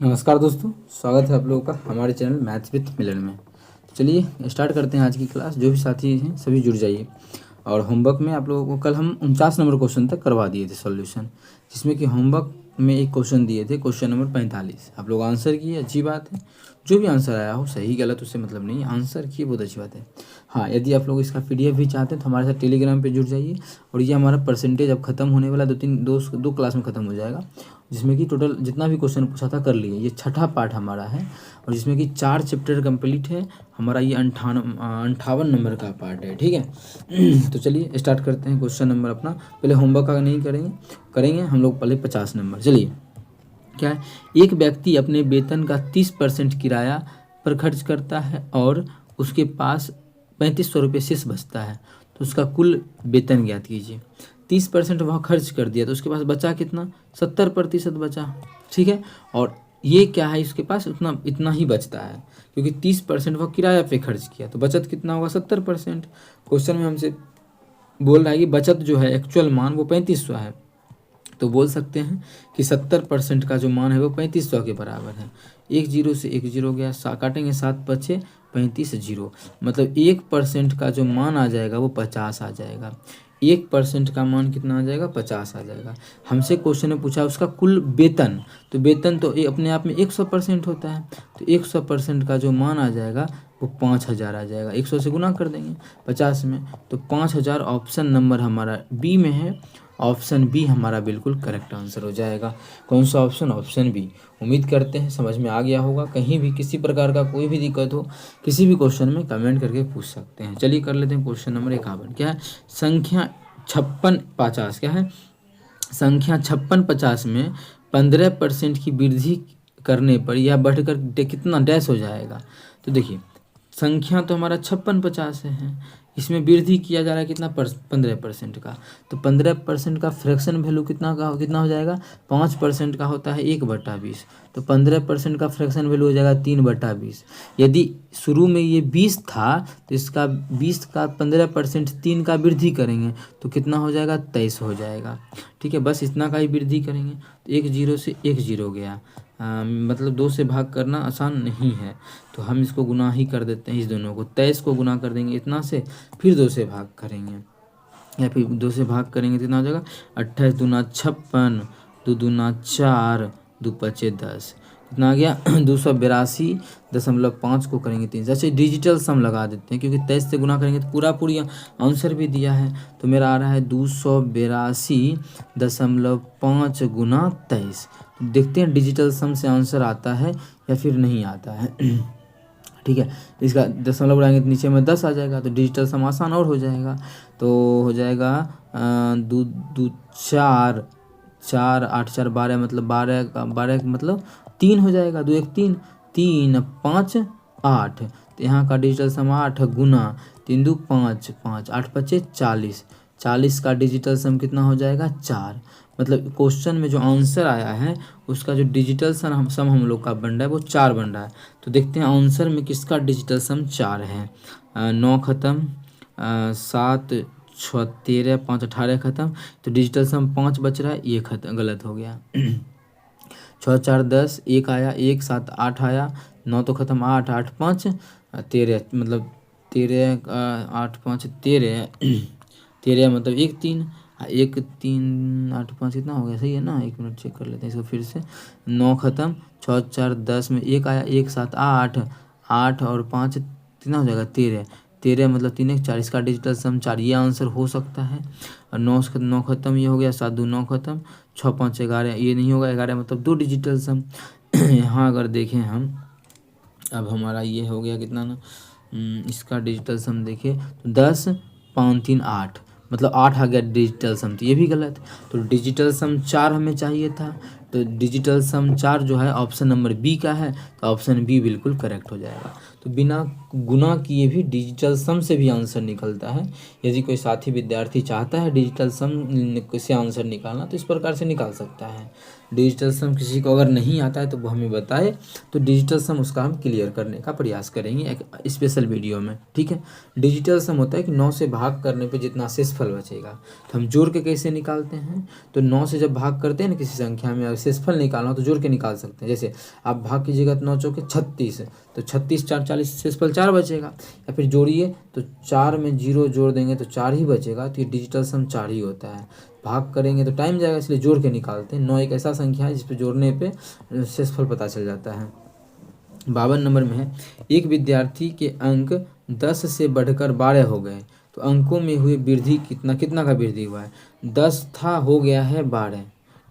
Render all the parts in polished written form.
नमस्कार दोस्तों, स्वागत है आप लोगों का हमारे चैनल मैथ्स विद मिलन में। तो चलिए स्टार्ट करते हैं आज की क्लास। जो भी साथी हैं सभी जुड़ जाइए। और होमवर्क में आप लोगों को कल हम 49 नंबर क्वेश्चन तक करवा दिए थे सॉल्यूशन, जिसमें कि होमवर्क में एक क्वेश्चन दिए थे, क्वेश्चन नंबर 45। आप लोग आंसर किए, अच्छी बात है। जो भी आंसर आया हो, सही गलत उससे मतलब नहीं, आंसर किए बहुत अच्छी बात है। हाँ, यदि आप लोग इसका PDF भी चाहते हैं तो हमारे साथ टेलीग्राम पे जुड़ जाइए। और ये हमारा परसेंटेज अब खत्म होने वाला, दो क्लास में ख़त्म हो जाएगा, जिसमें कि टोटल जितना भी क्वेश्चन पूछा था कर लिए। ये छठा पार्ट हमारा है और जिसमें कि 4 चैप्टर कंप्लीट है हमारा। ये 58 नंबर का पार्ट है, ठीक है। तो चलिए स्टार्ट करते हैं क्वेश्चन नंबर अपना। पहले होमवर्क का नहीं करेंगे हम लोग, पहले 50 नंबर। चलिए, क्या है, एक व्यक्ति अपने वेतन का 30% किराया पर खर्च करता है और उसके पास 3500 रुपये शेष बचता है, तो उसका कुल वेतन ज्ञात कीजिए। 30% वह खर्च कर दिया तो उसके पास बचा कितना? 70% बचा, ठीक है। और ये क्या है, इसके पास इतना ही बचता है, क्योंकि 30% वह किराया पे खर्च किया, तो बचत कितना होगा? 70%। क्वेश्चन में हमसे बोल रहा है कि बचत जो है, एक्चुअल मान वो 3500 है, तो बोल सकते हैं कि 70% का जो मान है वो 3500 के बराबर है। एक जीरो से एक जीरो गया, काटेंगे 7 पचे 35 जीरो, मतलब 1% का जो मान आ जाएगा वो 50 आ जाएगा। 1% का मान कितना आ जाएगा? 50 आ जाएगा। हमसे क्वेश्चन में पूछा उसका कुल वेतन, तो वेतन तो ये अपने आप में 100% होता है, तो 100% का जो मान आ जाएगा वो 5000 आ जाएगा। 100 से गुना कर देंगे 50 में, तो 5000 ऑप्शन नंबर हमारा बी में है। ऑप्शन बी हमारा बिल्कुल करेक्ट आंसर हो जाएगा। कौन सा ऑप्शन? Option B. उम्मीद करते हैं समझ में आ गया होगा। कहीं भी किसी प्रकार का कोई भी दिक्कत हो, किसी भी क्वेश्चन में कमेंट करके पूछ सकते हैं। चलिए कर लेते हैं क्वेश्चन नंबर 51। क्या है? संख्या 5650। क्या है? संख्या 5650 में 15% की वृद्धि करने पर यह बढ़कर कितना डैश हो जाएगा? तो देखिए, संख्या तो हमारा 5650 है, इसमें वृद्धि किया जा रहा है कितना? 15% का, तो 15% का फ्रैक्शन वैल्यू कितना हो जाएगा? 5% का होता है 1/20, तो 15% का फ्रैक्शन वैल्यू हो जाएगा 3/20। यदि शुरू में ये 20 था तो इसका 20 का 15% 3 का वृद्धि करेंगे तो कितना हो जाएगा? 23 हो जाएगा, ठीक है। बस इतना का ही वृद्धि करेंगे, तो एक जीरो से एक जीरो गया। मतलब 2 से भाग करना आसान नहीं है, तो हम इसको गुना ही कर देते हैं। इस दोनों को 23 को गुना कर देंगे इतना से, फिर 2 से भाग करेंगे, या फिर 2 से भाग करेंगे तो कितना हो जाएगा? 28 दूना 56, 2 दूना 4, 2 पचे 10, कितना आ गया? 282.5 को करेंगे 3 से। अच्छा, डिजिटल सम लगा देते हैं, क्योंकि 23 से गुना करेंगे तो पूरी आंसर भी दिया है, तो मेरा आ रहा है 282.5 गुना 23। देखते हैं डिजिटल सम से आंसर आता है या फिर नहीं आता है। ठीक है, इसका दशमलव बढ़ाएंगे तो नीचे में 10 आ जाएगा, तो डिजिटल सम आसान और हो जाएगा। तो हो जाएगा 2 2 4 4 8 4 12, मतलब 12 मतलब 3 हो जाएगा। 2 1 3, 3 5 8, तो यहाँ का डिजिटल सम 8 गुना 3 2 5 5 8 5 40, 40 का डिजिटल सम कितना हो जाएगा? 4। मतलब क्वेश्चन में जो आंसर आया है उसका जो डिजिटल सम हम लोग का बन रहा है वो 4 बन रहा है। तो देखते हैं आंसर में किसका डिजिटल सम 4 है। 9 खत्म, 7 6 13, 5 18 खत्म, तो डिजिटल सम 5 बच रहा है, ये खत्म, गलत हो गया। 6 4 10, 1 आया, 1 7 8 आया, 9 तो खत्म, 8 8 5 13, मतलब 13 8 5 13 13 मतलब 1 3, 1 3 8 5 कितना हो गया? सही है ना? 1 मिनट चेक कर लेते हैं इसको फिर से। 9 खत्म, 6 4 10 में 1 आया, 1 7 8, 8 और 5 कितना हो जाएगा? 13, 13 मतलब 3 1 4, इसका डिजिटल सम 4, ये आंसर हो सकता है। और 9 खत्म, ये हो गया। 7 2 9 खत्म, 6 5 11, ये नहीं होगा। 11 मतलब 2 डिजिटल सम। यहाँ अगर देखें हम, अब हमारा ये हो गया कितना ना, इसका डिजिटल सम देखिए तो 10 5 3 8, मतलब 8 आ गया डिजिटल सम, तो ये भी गलत। तो डिजिटल सम 4 हमें चाहिए था, तो डिजिटल सम 4 जो है ऑप्शन नंबर बी का है, तो ऑप्शन बी बिल्कुल करेक्ट हो जाएगा। तो बिना गुना किए भी डिजिटल सम से भी आंसर निकलता है। यदि कोई साथी विद्यार्थी चाहता है डिजिटल सम से आंसर निकालना तो इस प्रकार से निकाल सकता है। डिजिटल सम किसी को अगर नहीं आता है तो वो हमें बताए, तो डिजिटल सम उसका हम क्लियर करने का प्रयास करेंगे एक स्पेशल वीडियो में। ठीक है, डिजिटल सम होता है कि 9 से भाग करने पे जितना शेषफल बचेगा, तो हम जोड़ के कैसे निकालते हैं, तो 9 से जब भाग करते हैं ना किसी संख्या में, अगर शेषफल निकालना हो तो जोड़ के निकाल सकते हैं। जैसे आप भाग कीजिएगा तो 9 चौके 36, तो 36 4 40, शेषफल 4 बचेगा। या फिर जोड़िए तो 4 में 0 जोड़ देंगे तो 4 ही बचेगा, तो ये डिजिटल सम 4 ही होता है। भाग करेंगे तो टाइम जाएगा, इसलिए जोड़ के निकालते हैं। 9 एक ऐसा संख्या है जिस पे जोड़ने पे शेषफल पता चल जाता है। 52 नंबर में है, एक विद्यार्थी के अंक 10 से बढ़कर 12 हो गए, तो अंकों में हुई वृद्धि कितना कितना का वृद्धि हुआ है। 10 था, हो गया है 12।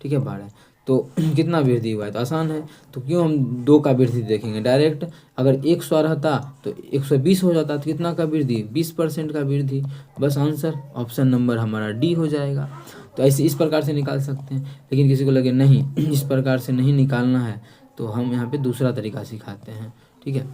ठीक है, 12 तो कितना वृद्धि हुआ है, तो आसान है। तो क्यों हम 2 का वृद्धि देखेंगे डायरेक्ट। अगर 100 रहता तो 120 हो जाता, तो कितना का वृद्धि, 20% का वृद्धि। बस आंसर ऑप्शन नंबर हमारा डी हो जाएगा। तो ऐसे इस प्रकार से निकाल सकते हैं। लेकिन किसी को लगे नहीं इस प्रकार से नहीं निकालना है, तो हम यहाँ पे दूसरा तरीका सिखाते हैं। ठीक है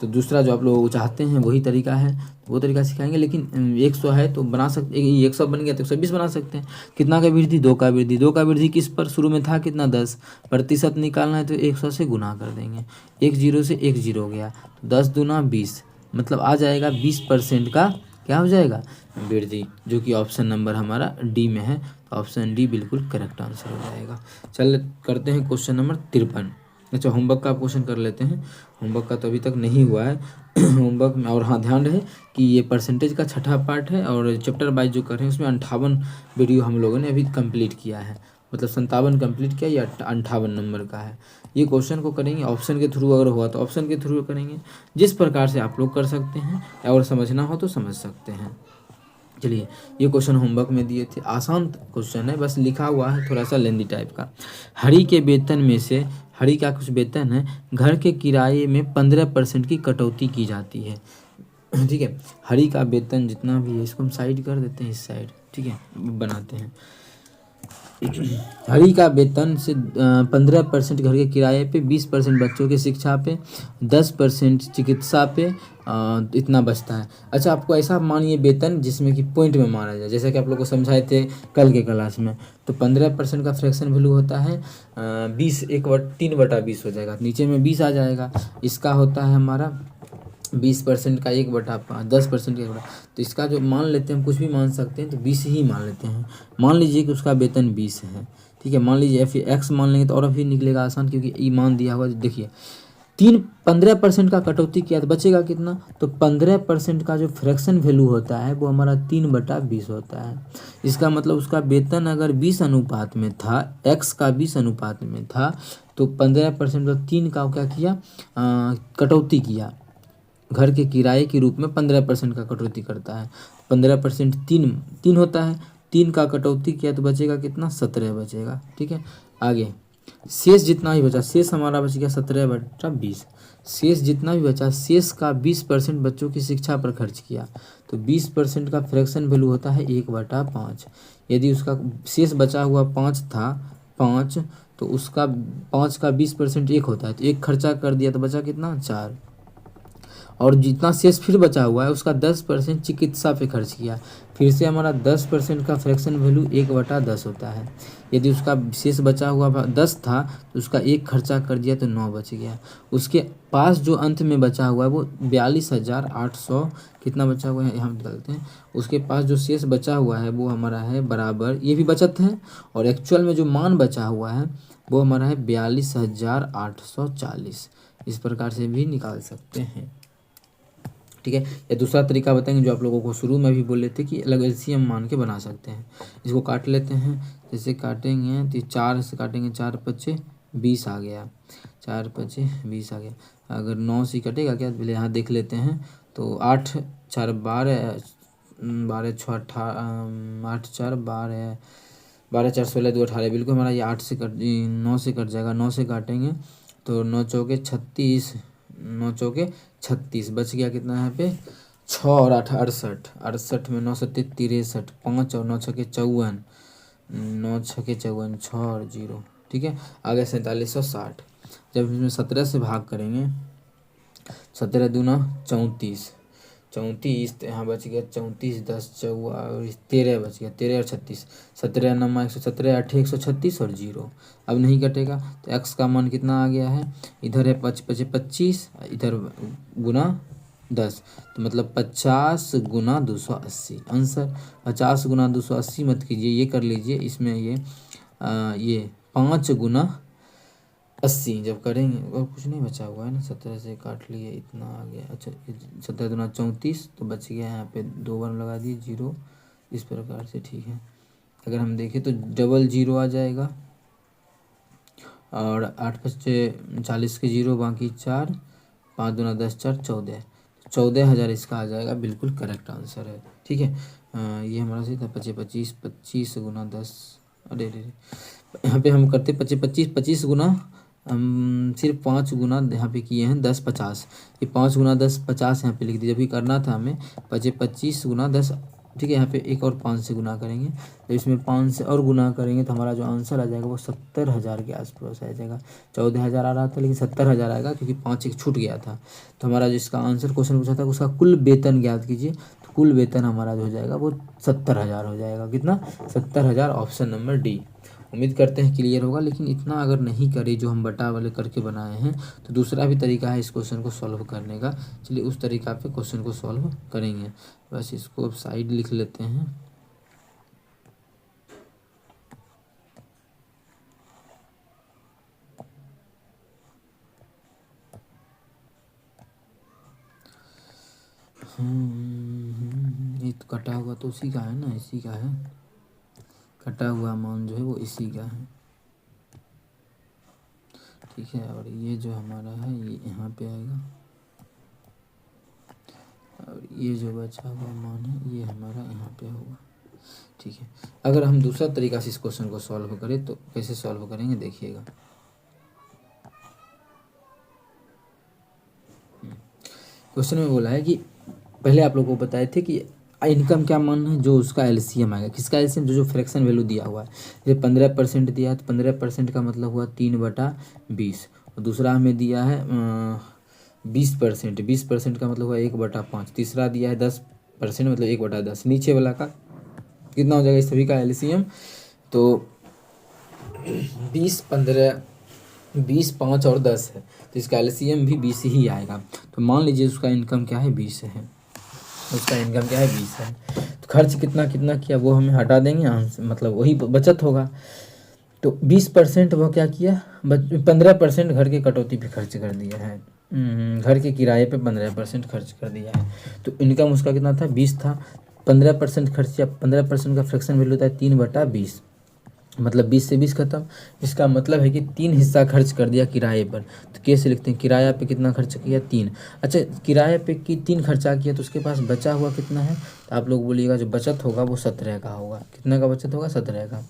तो दूसरा जो आप लोग चाहते हैं वही तरीका है, वो तरीका सिखाएंगे। लेकिन 100 है तो बना सकते, 100 बन गया तो 120 बना सकते हैं। कितना का वृद्धि, 2 का वृद्धि। 2 का वृद्धि किस पर, शुरू में था कितना 10, प्रतिशत निकालना है तो 100 से गुना कर देंगे। 1 0 से 1 0 हो गया, तो 10 दूना 20, मतलब आ जाएगा 20% का क्या हो जाएगा, वृद्धि, जो कि ऑप्शन नंबर हमारा डी में है। तो ऑप्शन डी बिल्कुल करेक्ट आंसर हो जाएगा। चल करते हैं क्वेश्चन नंबर 53। अच्छा, होमवर्क का क्वेश्चन कर लेते हैं। होमवर्क का तो अभी तक नहीं हुआ है होमवर्क में। और हाँ, ध्यान रहे कि ये परसेंटेज का छठा पार्ट है, और चैप्टर वाइज जो कर रहे हैं उसमें 58 वीडियो हम लोगों ने अभी कंप्लीट किया है, मतलब 57 कंप्लीट किया, या 58 नंबर का है। ये क्वेश्चन को करेंगे ऑप्शन के थ्रू, अगर हुआ तो ऑप्शन के थ्रू करेंगे, जिस प्रकार से आप लोग कर सकते हैं, और समझना हो तो समझ सकते हैं। चलिए, ये क्वेश्चन होमवर्क में दिए थे, आसान क्वेश्चन है, बस लिखा हुआ है थोड़ा सा लेंदी टाइप का। हरी के वेतन में से, हरी का कुछ वेतन है, घर के किराए में 15% की कटौती की जाती है। ठीक है, हरी का वेतन जितना भी है, इसको हम साइड कर देते हैं, इस साइड। ठीक है, बनाते हैं। हरी का वेतन से 15% घर के किराए पे, 20% बच्चों की शिक्षा पे, 10% चिकित्सा पे इतना बचता है। अच्छा, आपको ऐसा मानिए वेतन जिसमें कि पॉइंट में माना जाए, जैसा कि आप लोग को समझाए थे कल के क्लास में। तो 15% का फ्रैक्शन वैल्यू होता है 20, 3/20 हो जाएगा, नीचे में 20 आ जाएगा। इसका होता है हमारा 20% का 1/5, 10% का 1/5। तो इसका जो मान लेते हैं, हम कुछ भी मान सकते हैं, तो 20 ही मान लेते हैं। मान लीजिए कि उसका वेतन 20 है। ठीक है, मान लीजिए फिर एक्स मान लेंगे तो और भी निकलेगा आसान, क्योंकि ई मान दिया हुआ। देखिए 15% का कटौती किया तो बचेगा कितना, तो 15% का जो फ्रैक्शन वैल्यू होता है वो हमारा 3/20 होता है। इसका मतलब उसका वेतन अगर 20 अनुपात में था, एक्स का 20 अनुपात में था, तो 15% का 3 का क्या किया, कटौती किया। घर के किराए के रूप में 15% का कटौती करता है। 15% तीन होता है, 3 का कटौती किया तो बचेगा कितना, 17 बचेगा। ठीक है, आगे शेष जितना भी बचा, शेष हमारा बच गया 17/20। शेष जितना भी बचा, शेष का 20% बच्चों की शिक्षा पर खर्च किया, तो 20% का फ्रैक्शन वैल्यू होता है 1/5। यदि उसका शेष बचा हुआ 5 था, 5, तो उसका 5 का 20% 1 होता है, तो 1 खर्चा कर दिया तो बचा कितना, 4। और जितना शेष फिर बचा हुआ है उसका 10% चिकित्सा पे खर्च किया, फिर से हमारा 10% का फ्रैक्शन वैल्यू 1/10 होता है। यदि उसका शेष बचा हुआ 10 था तो उसका 1 खर्चा कर दिया तो 9 बच गया। उसके पास जो अंत में बचा हुआ है वो 42,800 कितना बचा हुआ है, यहाँ निकालते हैं। उसके पास जो शेष बचा हुआ है वो हमारा है बराबर, ये भी बचत है, और एक्चुअल में जो मान बचा हुआ है वो हमारा है 42,840। इस प्रकार से भी निकाल सकते हैं। ठीक है, या दूसरा तरीका बताएंगे जो आप लोगों को शुरू में भी बोले थे कि अलग एलसीएम मान के बना सकते हैं। इसको काट लेते हैं, जैसे काटेंगे तो 4 से काटेंगे, 4 5 20 आ गया, 4 5 20 आ गया। अगर 9 से कटेगा क्या, पहले यहाँ देख लेते हैं। तो 8 4 12, 12 6 18, 8 4 12, 12 4 16 2 18, बिल्कुल हमारा ये 8 से 9 से कट जाएगा। 9 से काटेंगे तो 9 चौके 36, 9 चौके 36, बच गया कितना यहाँ पे, 6 और 8 68, 68 में 9 7 63, 5 और 9 6 54, 9 6 54, 6 और 0। ठीक है, आगे 4760। जब इसमें 17 से भाग करेंगे, 17 दूना 34, 34, तो यहाँ बच गया 34, 10 चौवा और 13 बच गया, 13 और 36, 17 नमा 117, 8 136 और 0। अब नहीं कटेगा तो x का मान कितना आ गया है, इधर है 25, इधर गुना 10, तो मतलब 50 गुना 280 आंसर। 50 गुना 280 मत कीजिए, ये कर लीजिए, इसमें ये 5 गुना 80 जब करेंगे, और कुछ नहीं बचा हुआ है ना, 17 से काट लिए, इतना आ गया। अच्छा 17 दूना 34, तो बच गया यहाँ पे 2 बार लगा दिए 0, इस प्रकार से, ठीक है। अगर हम देखें तो डबल 0 आ जाएगा, और 8 5 40 के 0 बाकी 4, 5 दूना 10 4 14, 14,000 इसका आ जाएगा, बिल्कुल करेक्ट आंसर है, ठीक है। ये हमारा सही था। 25 25 गुना 10, अरे अरे यहाँ पे हम करते 25 गुना, हम सिर्फ 5 गुना यहाँ पे किए हैं 10 50, ये 5 गुना 10 50 यहाँ पे लिख दिया, जब भी करना था हमें 25 गुना 10, ठीक है। यहाँ पे एक और 5 से गुना करेंगे, तो इसमें 5 से और गुना करेंगे तो हमारा जो आंसर आ जाएगा वो 70,000 के आसपास आ जाएगा। 14,000 आ रहा था लेकिन 70,000 आएगा, क्योंकि 5 एक छूट गया था। तो हमारा जो इसका आंसर क्वेश्चन पूछा था उसका कुल वेतन ज्ञात कीजिए, तो कुल वेतन हमारा जो हो जाएगा वो 70,000 हो जाएगा। कितना? 70,000, ऑप्शन नंबर डी। उम्मीद करते हैं क्लियर होगा, लेकिन इतना अगर नहीं करे जो हम बटा वाले करके बनाए हैं, तो दूसरा भी तरीका है इस क्वेश्चन को सॉल्व करने का। चलिए उस तरीका पे क्वेश्चन को सॉल्व करेंगे। बस इसको अब साइड लिख लेते हैं। ये तो कटा हुआ तो उसी का है ना, इसी का है, कटा हुआ मान जो है वो इसी का है, ठीक है। और ये जो हमारा है ये यहाँ पे आएगा, और ये जो बचा हुआ मान है ये हमारा यहाँ पे होगा, ठीक है। अगर हम दूसरा तरीका से इस क्वेश्चन को सॉल्व करें तो कैसे सॉल्व करेंगे देखिएगा। क्वेश्चन में बोला है कि पहले आप लोगों को बताए थे कि इनकम क्या मान है, जो उसका एलसीएम आएगा। किसका एलसीएम? जो फ्रैक्शन वैल्यू दिया हुआ है। जैसे 15% दिया है तो 15% का मतलब हुआ 3/20, और दूसरा हमें दिया है 20%, 20% का मतलब हुआ 1/5, तीसरा दिया है 10% मतलब 1/10, नीचे वाला का कितना हो जाएगा इस सभी का एलसीएम? तो 20 15 20 5 और 10 है, तो इसका एलसीएम भी 20 ही आएगा। तो मान लीजिए उसका इनकम क्या है, 20 है, उसका इनकम क्या है, 20 है। तो खर्च कितना कितना किया वो हमें हटा देंगे, मतलब वही बचत होगा। तो 20% वो क्या किया, 15% घर के कटौती पे खर्च कर दिया है, घर के किराए पे 15% खर्च कर दिया है। तो इनकम उसका कितना था, 20 था, 15% खर्च किया, 15% का फ्रैक्शन वैल्यू होता है 3/20, मतलब 20 से 20 खत्म। इसका मतलब है कि 3 हिस्सा खर्च कर दिया किराए पर। तो कैसे लिखते हैं, किराया पे कितना खर्च किया, 3। अच्छा किराए पे 3 खर्चा किया तो उसके पास बचा हुआ कितना है, तो आप लोग बोलिएगा जो बचत होगा वो 17 का होगा। कितना का बचत होगा, 17 का।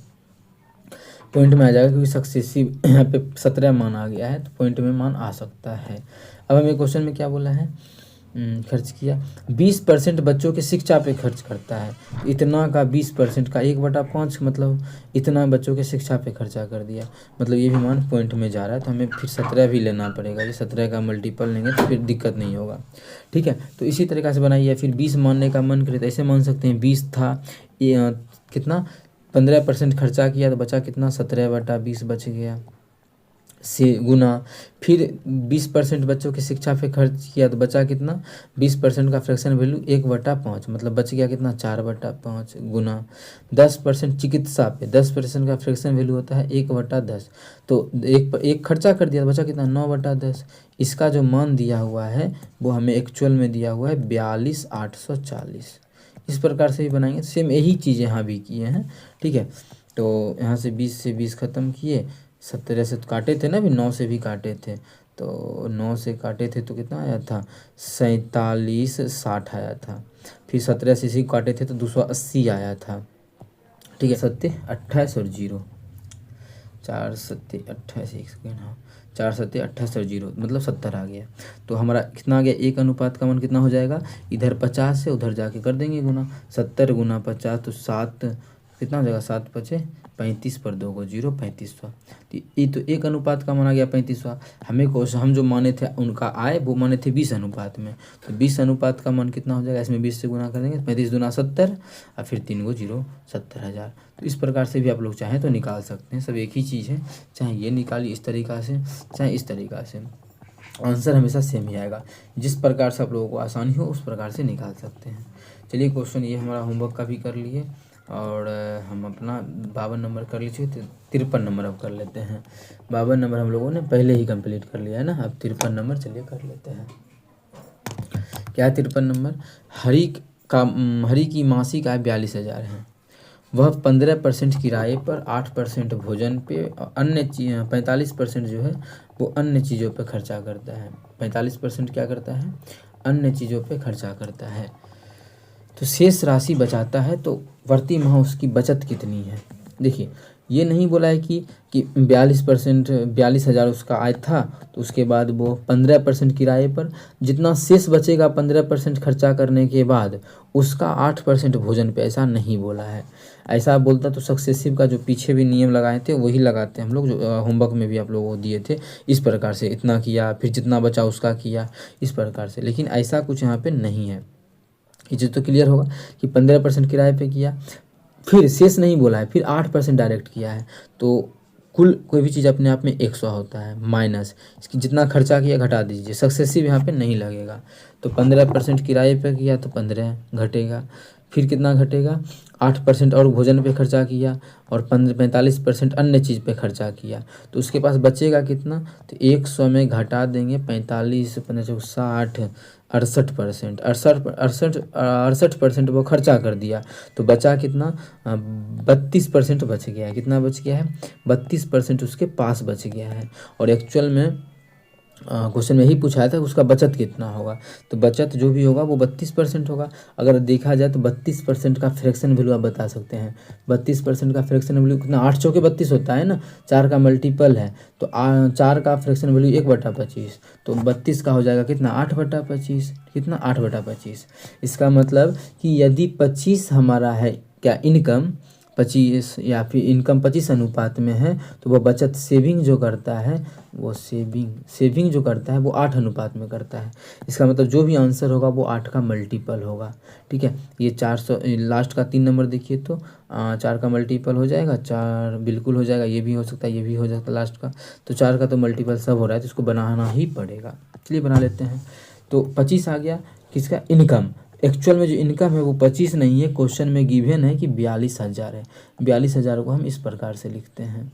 पॉइंट में आ जाएगा क्योंकि सक्सेसिव यहाँ पे 17 मान आ गया है, तो पॉइंट में मान आ सकता है। अब हमें क्वेश्चन में क्या बोला है, खर्च किया 20% बच्चों के शिक्षा पे खर्च करता है। इतना का 20% का 1/5, मतलब इतना बच्चों के शिक्षा पे खर्चा कर दिया, मतलब ये भी मान पॉइंट में जा रहा है। तो हमें फिर 17 भी लेना पड़ेगा, ये 17 का मल्टीपल लेंगे तो फिर दिक्कत नहीं होगा, ठीक है। तो इसी तरीक़ा से बनाइए। फिर 20 मानने का मन करे तो ऐसे मान सकते हैं, 20 था, ये कितना 15% खर्चा किया तो बचा कितना, 17/20 बच गया, से गुना। फिर 20% बच्चों की शिक्षा पे खर्च किया तो बचा कितना, 20% का फ्रैक्शन वैल्यू 1/5, मतलब बच गया कितना, 4/5 गुना। 10% चिकित्सा पे 10% का फ्रैक्शन वैल्यू होता है 1/10, तो एक खर्चा कर दिया तो बचा कितना, 9/10। इसका जो मान दिया हुआ है वो हमें एक्चुअल में दिया हुआ है 42,840। इस प्रकार से भी बनाएंगे, सेम यही चीज़ यहाँ भी किए हैं, ठीक है। तो यहाँ से 20 से 20 ख़त्म किए, 17 से तो काटे थे ना, अभी 9 से भी काटे थे, तो 9 से काटे थे तो कितना आया था, 4760 आया था। फिर 17 से इसी काटे थे तो 280 आया था, ठीक है। 7 28 और 0, 4 7 28, एक सेकेंड, हाँ 4 7 28 और 0 मतलब 70 आ गया। तो हमारा कितना आ गया, 1 अनुपात का मान कितना हो जाएगा, इधर 50 से उधर जाके कर देंगे गुना, 70 गुना 50 तो 7 कितना हो जाएगा 7×5 = 35 पर 2 को 0 35वां। तो ये तो एक अनुपात का माना गया 35वां। हमें क्वेश्चन हम जो माने थे उनका आए वो माने थे 20 अनुपात में, तो 20 अनुपात का मान कितना हो जाएगा, इसमें 20 से गुना कर देंगे, 35 दूना 70 और फिर 3 को 0 70,000। तो इस प्रकार से भी आप लोग चाहें तो निकाल सकते हैं, सब एक ही चीज़ है, चाहे ये निकालिए इस तरीक़ा से चाहे इस तरीक़ा से, आंसर हमेशा सेम ही आएगा। जिस प्रकार से आप लोगों को आसानी हो उस प्रकार से निकाल सकते हैं। चलिए क्वेश्चन ये हमारा होमवर्क का भी कर लिए और हम अपना 52 नंबर कर लीजिए, 53 नंबर अब कर लेते हैं। 52 नंबर हम लोगों ने पहले ही कंप्लीट कर लिया है ना, अब 53 नंबर चलिए कर लेते हैं। क्या है 53 नंबर, हरी की मासिक आय 42,000 है। वह 15% किराए पर, 8% भोजन पे और अन्य 45% जो है वो अन्य चीज़ों पे खर्चा करता है। 45% क्या करता है, अन्य चीज़ों पे खर्चा करता है। तो शेष राशि बचाता है, तो प्रति माह उसकी बचत कितनी है। देखिए ये नहीं बोला है कि 42,000 उसका आय था, तो उसके बाद वो 15% किराए पर, जितना शेष बचेगा 15% खर्चा करने के बाद उसका 8% भोजन पे, ऐसा नहीं बोला है। ऐसा बोलता तो सक्सेसिव का जो पीछे भी नियम लगाए थे वही लगाते हम लोग, जो होमवर्क में भी आप लोगों को दिए थे, इस प्रकार से इतना किया फिर जितना बचा उसका किया, इस प्रकार से। लेकिन ऐसा कुछ यहाँ पे नहीं है। ये चीज़ तो क्लियर होगा कि 15% किराए पे किया, फिर शेष नहीं बोला है, फिर 8% डायरेक्ट किया है, तो कुल कोई भी चीज़ अपने आप में 100 होता है, माइनस इसकी जितना खर्चा किया घटा दीजिए, सक्सेसिव यहाँ पे नहीं लगेगा। तो 15% किराए पे किया तो 15 घटेगा, फिर कितना घटेगा 8% और भोजन पे खर्चा किया और 45% अन्य चीज़ पे खर्चा किया, तो उसके पास बचेगा कितना, तो 100 में घटा देंगे 45 15 60 68%, 68% वो खर्चा कर दिया, तो बचा कितना 32% बच गया है। कितना बच गया है, 32% उसके पास बच गया है। और एक्चुअल में क्वेश्चन में यही पूछा था उसका बचत कितना होगा, तो बचत जो भी होगा वो 32% होगा। अगर देखा जाए तो 32% का फ्रैक्शन वैल्यू आप बता सकते हैं। 32% का फ्रैक्शन वैल्यू कितना, 8 चौके 32 होता है ना, 4 का मल्टीपल है, तो 4 का फ्रैक्शन वैल्यू 1/25, तो 32 का हो जाएगा कितना 8/25, कितना 8/25। इसका मतलब कि यदि 25 हमारा है क्या इनकम, 25 या फिर इनकम 25 अनुपात में है, तो वो बचत सेविंग जो करता है वो सेविंग जो करता है वो 8 अनुपात में करता है। इसका मतलब जो भी आंसर होगा वो 8 का मल्टीपल होगा। ठीक है, ये 400 लास्ट का 3 नंबर देखिए तो 4 का मल्टीपल हो जाएगा, 4 बिल्कुल हो जाएगा, ये भी हो सकता है ये भी हो जाता है लास्ट का, तो 4 का तो मल्टीपल सब हो रहा है, तो इसको बनाना ही पड़ेगा। चलिए बना लेते हैं। तो 25 आ गया किसका, इनकम। एक्चुअल में जो इनकम है वो 25 नहीं है, क्वेश्चन में गिवन है कि 42,000 है। 42,000 को हम इस प्रकार से लिखते हैं।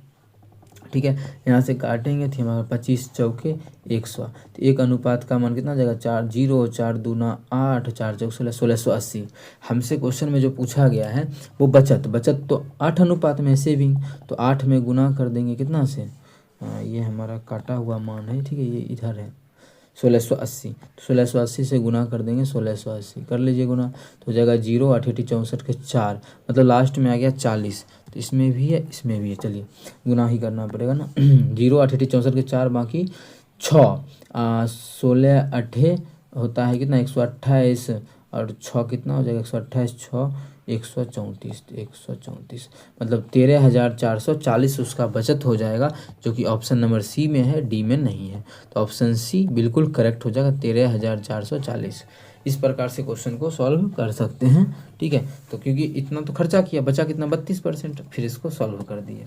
ठीक है, यहाँ से काटेंगे तो हमारा 25 चौके 100, तो एक अनुपात का मान कितना हो जाएगा 4 0 4 दूना 8 4 चौक 16 1680। हमसे क्वेश्चन में जो पूछा गया है वो बचत तो 8 अनुपात में सेविंग, तो 8 में गुना कर देंगे कितना से, ये हमारा काटा हुआ मान है, ठीक है, ये इधर है 1680, तो 1680 से गुना कर देंगे, 1680 कर लीजिए गुना, तो हो जाएगा 0 8 8 64 के 4, मतलब लास्ट में आ गया 40, तो इसमें भी है इसमें भी है, चलिए गुना ही करना पड़ेगा ना 0 8 8 64 के 4 बाकी 6 16 8 होता है कितना 128 और 6 कितना हो जाएगा 128 6 134, मतलब 13,440 उसका बचत हो जाएगा, जो कि ऑप्शन नंबर सी में है, डी में नहीं है। तो ऑप्शन सी बिल्कुल करेक्ट हो जाएगा 13,440। इस प्रकार से क्वेश्चन को सॉल्व कर सकते हैं। ठीक है, तो क्योंकि इतना तो खर्चा किया, बचा कितना 32%, फिर इसको सॉल्व कर दिए।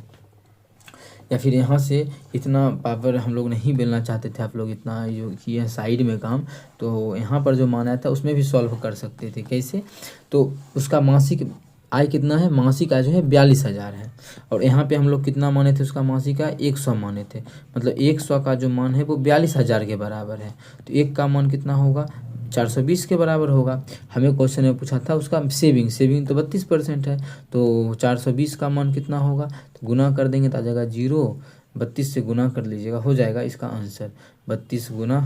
या फिर यहाँ से इतना पावर हम लोग नहीं बेलना चाहते थे, आप लोग इतना जो किए हैं साइड में काम, तो यहाँ पर जो माना था उसमें भी सॉल्व कर सकते थे। कैसे, तो उसका मासिक आय कितना है, मासिक आय जो है 42,000 है, और यहाँ पे हम लोग कितना माने थे उसका मासिक आय 100 माने थे, मतलब 100 का जो मान है वो 42,000 के बराबर है, तो एक का मान कितना होगा 420 के बराबर होगा। हमें क्वेश्चन में पूछा था उसका सेविंग तो 32% है, तो 420 का मान कितना होगा, तो गुना कर देंगे तो आ जाएगा 0, 32 से गुना कर लीजिएगा, हो जाएगा इसका आंसर 32 गुना,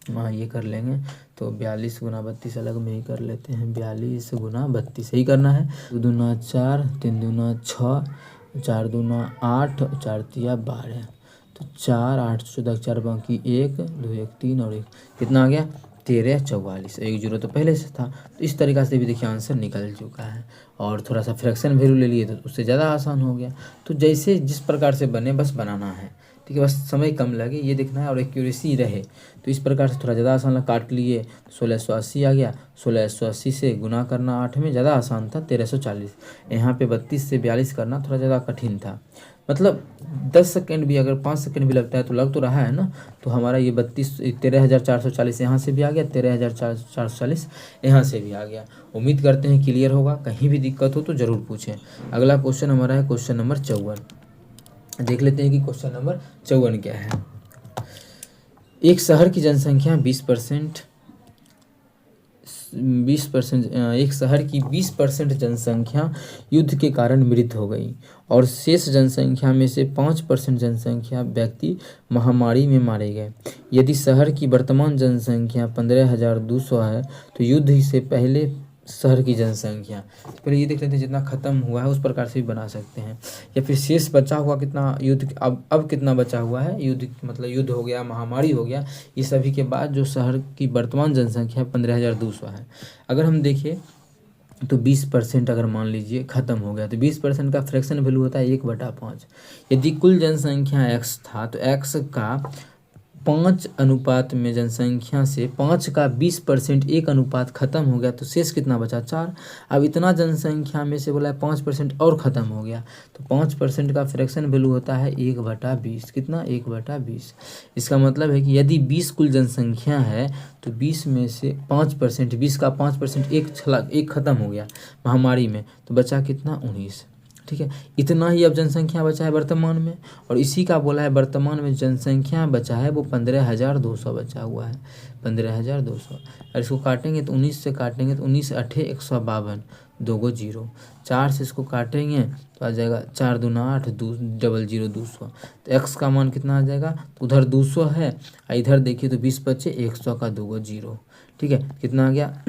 हाँ ये कर लेंगे, तो 42 गुना 32 अलग में ही कर लेते हैं, 42 गुना 32 ही करना है। 2 दूना 4 3 दूना 6 4 दूना 8 4 तिया 12, तो 4 8 14 4 बाकी 1 2 1 3 और 1 कितना आ गया 1344, एक जीरो तो पहले से था। तो इस तरीक़ा से भी देखिए आंसर निकल चुका है। और थोड़ा सा फ्रैक्शन वैल्यू ले लिए तो उससे ज़्यादा आसान हो गया। तो जैसे जिस प्रकार से बने बस बनाना है, ठीक है, बस समय कम लगे ये देखना है और एक्यूरेसी रहे। तो इस प्रकार से थोड़ा ज़्यादा आसान लगा, काट लिए 1680 आ गया। 1680 से गुना करना 8 में ज़्यादा आसान था, 1340। यहाँ पे 32 से 42 करना थोड़ा ज़्यादा कठिन था। मतलब 10 सेकेंड भी, अगर 5 सेकेंड भी लगता है तो लग तो रहा है ना। तो हमारा ये 13,440 यहाँ से भी आ गया, 13,440 यहाँ से भी आ गया। उम्मीद करते हैं क्लियर होगा। कहीं भी दिक्कत हो तो ज़रूर पूछें। अगला क्वेश्चन हमारा है क्वेश्चन नंबर 54। देख लेते हैं कि क्वेश्चन नंबर 54 क्या है। एक शहर की जनसंख्या 20%, एक शहर की 20% जनसंख्या युद्ध के कारण मृत हो गई और शेष जनसंख्या में से 5% जनसंख्या व्यक्ति महामारी में मारे गए। यदि शहर की वर्तमान जनसंख्या 15,200 है तो युद्ध से पहले शहर की जनसंख्या, फिर ये देख लेते हैं जितना ख़त्म हुआ है उस प्रकार से भी बना सकते हैं। या फिर शेष बचा हुआ कितना युद्ध, अब कितना बचा हुआ है युद्ध, मतलब युद्ध हो गया, महामारी हो गया, ये सभी के बाद जो शहर की वर्तमान जनसंख्या 15,200 है। अगर हम देखें तो 20% अगर मान लीजिए ख़त्म हो गया तो 20% का फ्रैक्शन वैल्यू होता है 1/5। यदि कुल जनसंख्या x था तो x का 5 अनुपात में जनसंख्या से 5 का 20% 1 अनुपात ख़त्म हो गया तो शेष कितना बचा 4। अब इतना जनसंख्या में से बोला है 5% और ख़त्म हो गया तो 5% का फ्रैक्शन वैल्यू होता है 1/20। कितना 1/20। इसका मतलब है कि यदि 20 कुल जनसंख्या है तो 20 में से 5%, 20 का 5% एक ख़त्म हो गया महामारी में तो बचा कितना 19। ठीक है, इतना ही अब जनसंख्या बचा है वर्तमान में। और इसी का बोला है वर्तमान में जनसंख्या बचा है वो 15,200 बचा हुआ है, 15,200। और इसको काटेंगे तो 19 से काटेंगे तो 19 8 152, 2 गो 0। 4 से इसको काटेंगे तो आ जाएगा 4 दूना 8, 200 200। तो एक्स का मान कितना आ जाएगा, तो उधर 200 है, इधर देखिए तो 20 बचे, 100 का 2 गो 0। ठीक है, कितना आ गया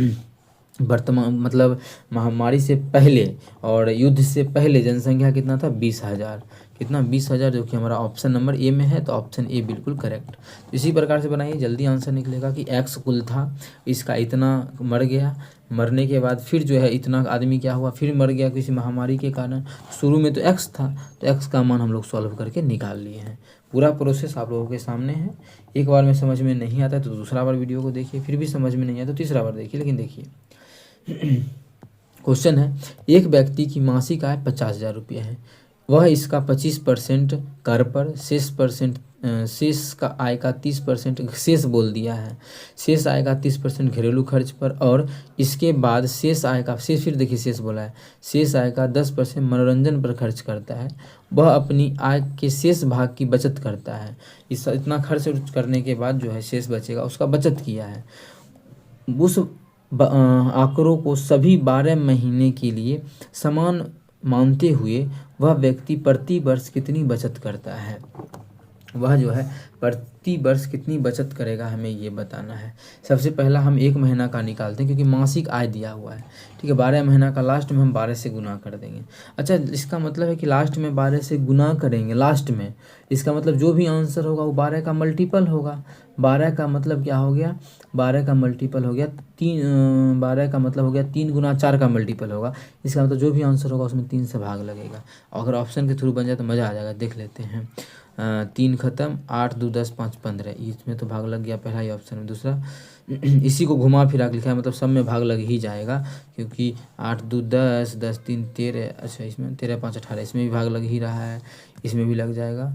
वर्तमान मतलब महामारी से पहले और युद्ध से पहले जनसंख्या कितना था 20,000। कितना 20,000, जो कि हमारा ऑप्शन नंबर ए में है। तो ऑप्शन ए बिल्कुल करेक्ट। तो इसी प्रकार से बनाइए, जल्दी आंसर निकलेगा कि एक्स कुल था, इसका इतना मर गया, मरने के बाद फिर जो है इतना आदमी क्या हुआ, फिर मर गया किसी महामारी के कारण। शुरू में तो एक्स था तो एक्स का मान हम लोग सॉल्व करके निकाल लिए हैं। पूरा प्रोसेस आप लोगों के सामने है। एक बार में समझ में नहीं आता है तो दूसरा बार वीडियो को देखिए, फिर भी समझ में नहीं आता तो तीसरा बार देखिए। लेकिन देखिए क्वेश्चन है, एक व्यक्ति की मासिक आय 50,000 रुपये है, वह इसका 25% कर पर, शेष का आय का 30%, शेष बोल दिया है, शेष आय का 30% घरेलू खर्च पर और इसके बाद शेष आय का, शेष फिर देखिए शेष बोला है, शेष आय का 10% मनोरंजन पर खर्च करता है। वह अपनी आय के शेष भाग की बचत करता है। इस इतना खर्च करने के बाद जो है शेष बचेगा उसका बचत किया है। उस आंकड़ों को सभी 12 महीने के लिए समान मानते हुए वह व्यक्ति प्रति वर्ष कितनी बचत करता है। वह जो है प्रति वर्ष कितनी बचत करेगा हमें ये बताना है। सबसे पहला हम 1 महीना का निकालते हैं क्योंकि मासिक आय दिया हुआ है। ठीक है, 12 महीना का लास्ट में हम 12 से गुना कर देंगे। अच्छा, इसका मतलब है कि लास्ट में 12 से गुना करेंगे लास्ट में, इसका मतलब जो भी आंसर होगा वो 12 का मल्टीपल होगा। 12 का मतलब क्या हो गया, 12 का मल्टीपल हो गया 3, 12 का मतलब हो गया 3 गुना 4 का मल्टीपल होगा। इसका मतलब जो भी आंसर होगा उसमें 3 से भाग लगेगा। अगर ऑप्शन के थ्रू बन जाए तो मज़ा आ जाएगा। देख लेते हैं, 3 खत्म, 8 2 10 5 15, इसमें तो भाग लग गया पहला ही ऑप्शन में। दूसरा इसी को घुमा फिरा के लिखा है, मतलब सब में भाग लग ही जाएगा क्योंकि 8 2 10, 10 3 13, अच्छा इसमें 13 5 18, इसमें भी भाग लग ही रहा है, इसमें भी लग जाएगा,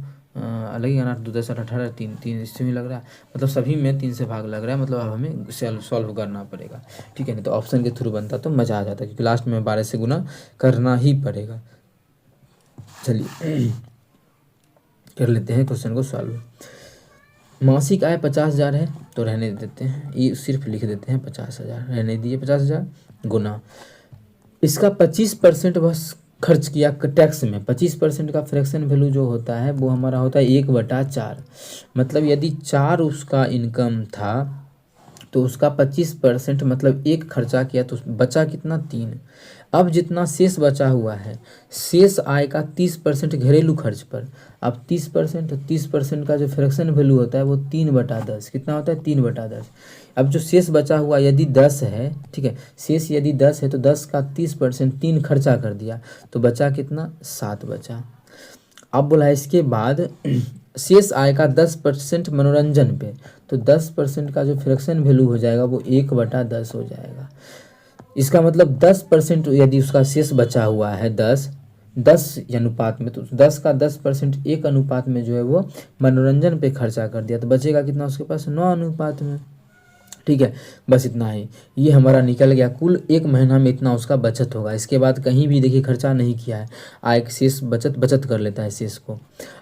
लगेगा 8 2 10 18 3 3, इसमें भी लग रहा है, मतलब सभी में 3 से भाग लग रहा है। मतलब अब हमें सॉल्व करना पड़ेगा। ठीक है, नहीं तो ऑप्शन के थ्रू बनता तो मज़ा आ जाता क्योंकि लास्ट में 12 से गुना करना ही पड़ेगा। चलिए कर लेते हैं क्वेश्चन को सॉल्व। मासिक आय 50,000 है तो रहने देते हैं, ये सिर्फ लिख देते हैं 50,000, रहने दिए 50,000 गुना इसका 25% बस खर्च किया टैक्स में। 25% का फ्रैक्शन वैल्यू जो होता है वो हमारा होता है 1/4। मतलब यदि 4 उसका इनकम था तो उसका 25% मतलब 1 खर्चा किया तो बचा कितना 3। अब जितना शेष बचा हुआ है, शेष आय का 30% घरेलू खर्च पर। अब 30% का जो फ्रैक्शन वैल्यू होता है वो 3/10। कितना होता है 3/10। अब जो शेष बचा हुआ यदि 10 है, ठीक है, शेष यदि 10 है तो 10 का 30% 3 खर्चा कर दिया तो बचा कितना, 7 बचा। अब बोला है इसके बाद शेष आएगा 10% मनोरंजन पे, तो 10% का जो फ्रैक्शन वैल्यू हो जाएगा वो 1/10 हो जाएगा। इसका मतलब 10% यदि उसका शेष बचा हुआ है 10 अनुपात में, तो 10 का 10% 1 अनुपात में जो है वो मनोरंजन पे खर्चा कर दिया तो बचेगा कितना उसके पास, 9 अनुपात में। ठीक है, बस इतना ही, ये हमारा निकल गया। कुल 1 महीना में इतना उसका बचत होगा। इसके बाद कहीं भी देखिए खर्चा नहीं किया है, आय के शेष बचत कर लेता है शेष को।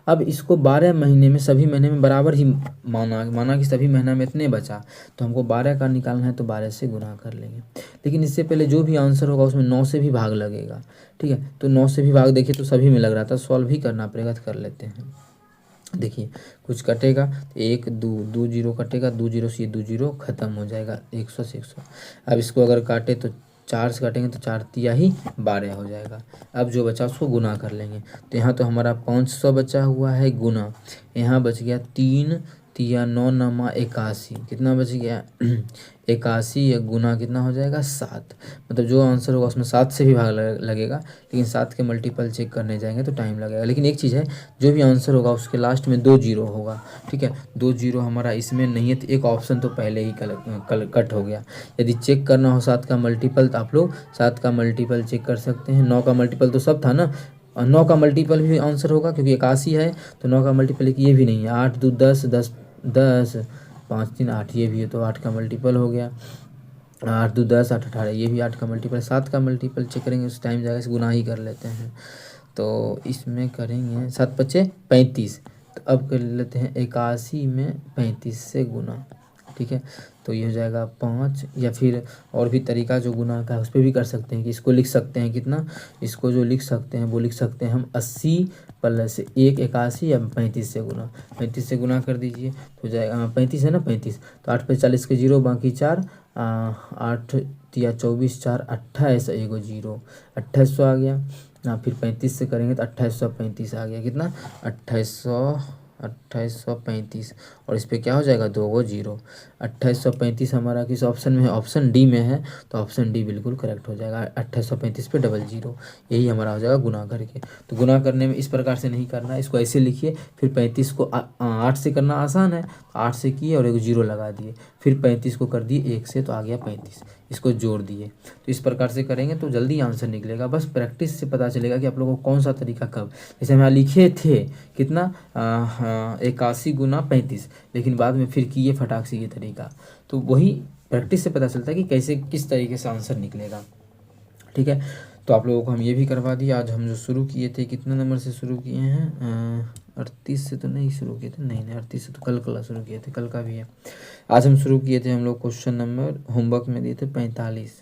अब इसको 12 महीने में सभी महीने में बराबर ही माना कि सभी महीना में इतने बचा, तो हमको 12 का निकालना है तो 12 से गुना कर लेंगे। लेकिन इससे पहले जो भी आंसर होगा उसमें 9 से भी भाग लगेगा। ठीक है, तो 9 से भी भाग देखिए तो सभी में लग रहा था, सॉल्व ही करना पड़ेगा, तो कर लेते हैं। देखिए कुछ कटेगा, 1 2 जीरो कटेगा, 2 जीरो से 2 जीरो खत्म हो जाएगा, 100 से 100। अब इसको अगर काटे तो 4 से काटेंगे तो 4 तिया ही 12 हो जाएगा। अब जो बचा उसको गुना कर लेंगे, तो यहाँ तो हमारा 500 बचा हुआ है गुना, यहाँ बच गया 3 तिया 9 नमा 81, कितना बच गया 81 या गुना कितना हो जाएगा 7। मतलब जो आंसर होगा उसमें 7 से भी भाग लगेगा, लेकिन 7 के मल्टीपल चेक करने जाएंगे तो टाइम लगेगा। लेकिन एक चीज़ है, जो भी आंसर होगा उसके लास्ट में 2 जीरो होगा। ठीक है, 2 जीरो हमारा इसमें नहीं है तो एक ऑप्शन तो पहले ही कट हो गया। यदि चेक करना हो 7 का मल्टीपल तो आप लोग 7 का मल्टीपल चेक कर सकते हैं। 9 का मल्टीपल तो सब था ना, और 9 का मल्टीपल भी आंसर होगा क्योंकि 81 है, तो 9 का मल्टीपल ये भी नहीं है। 8 2 10 10 10 5 3 8, ये भी है तो 8 का मल्टीपल हो गया। 8 2 10 8 18, ये भी 8 का मल्टीपल। 7 का मल्टीपल चेक करेंगे उस टाइम जाएगा, इस गुना ही कर लेते हैं। तो इसमें करेंगे 7 5 35, तो अब कर लेते हैं 81 में 35 से गुना। ठीक है, तो ये हो जाएगा 5, या फिर और भी तरीका जो गुना का है उस पर भी कर सकते हैं कि इसको लिख सकते हैं कितना, इसको जो लिख सकते हैं वो लिख सकते हैं हम 80 प्लस 1 81 या 35 से गुना। 35 से गुना कर दीजिए तो जाएगा 35 है ना, 35 तो 8 पे 40 के जीरो बाकी 4, 8 तिया 24 4 28 एगो जीरो 2800 आ गया। फिर 35 से करेंगे तो 2835 आ गया, कितना 2835, और इस पे क्या हो जाएगा 2 गो जीरो। 2835 हमारा किस ऑप्शन में है, ऑप्शन डी में है, तो ऑप्शन डी बिल्कुल करेक्ट हो जाएगा। 2835 पे डबल जीरो, यही हमारा हो जाएगा गुना करके। तो गुना करने में इस प्रकार से नहीं करना है, इसको ऐसे लिखिए। फिर 35 को 8 से करना आसान है, 8 से किए और एक जीरो लगा दिए, फिर 35 को कर दिए 1 से तो आ गया 35, इसको जोड़ दिए। तो इस प्रकार से करेंगे तो जल्दी आंसर निकलेगा। बस प्रैक्टिस से पता चलेगा कि आप लोगों को कौन सा तरीका कब, जैसे हम यहाँ लिखे थे कितना 81 गुना 35, लेकिन बाद में फिर किए फटाक से ये तरीका, तो वही प्रैक्टिस से पता चलता है कि कैसे किस तरीके से आंसर निकलेगा। ठीक है, तो आप लोगों को हम ये भी करवा दिए। आज हम जो शुरू किए थे, कितने नंबर से शुरू किए हैं, 38 से तो नहीं शुरू किए थे, नहीं 38 से तो कल शुरू किए थे, कल का भी है। आज हम शुरू किए थे, हम लोग क्वेश्चन नंबर होमवर्क में दिए थे 45,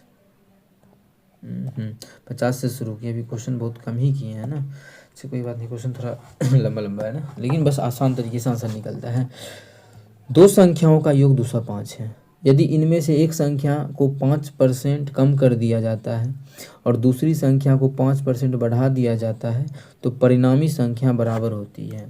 50 से शुरू किए। अभी क्वेश्चन बहुत कम ही किए हैं ना, अच्छा कोई बात नहीं, क्वेश्चन थोड़ा लंबा है ना, लेकिन बस आसान तरीके से आंसर निकलता है। 2 संख्याओं का योग 205 है। यदि इनमें से एक संख्या को 5% कम कर दिया जाता है और दूसरी संख्या को 5% बढ़ा दिया जाता है तो परिणामी संख्या बराबर होती है।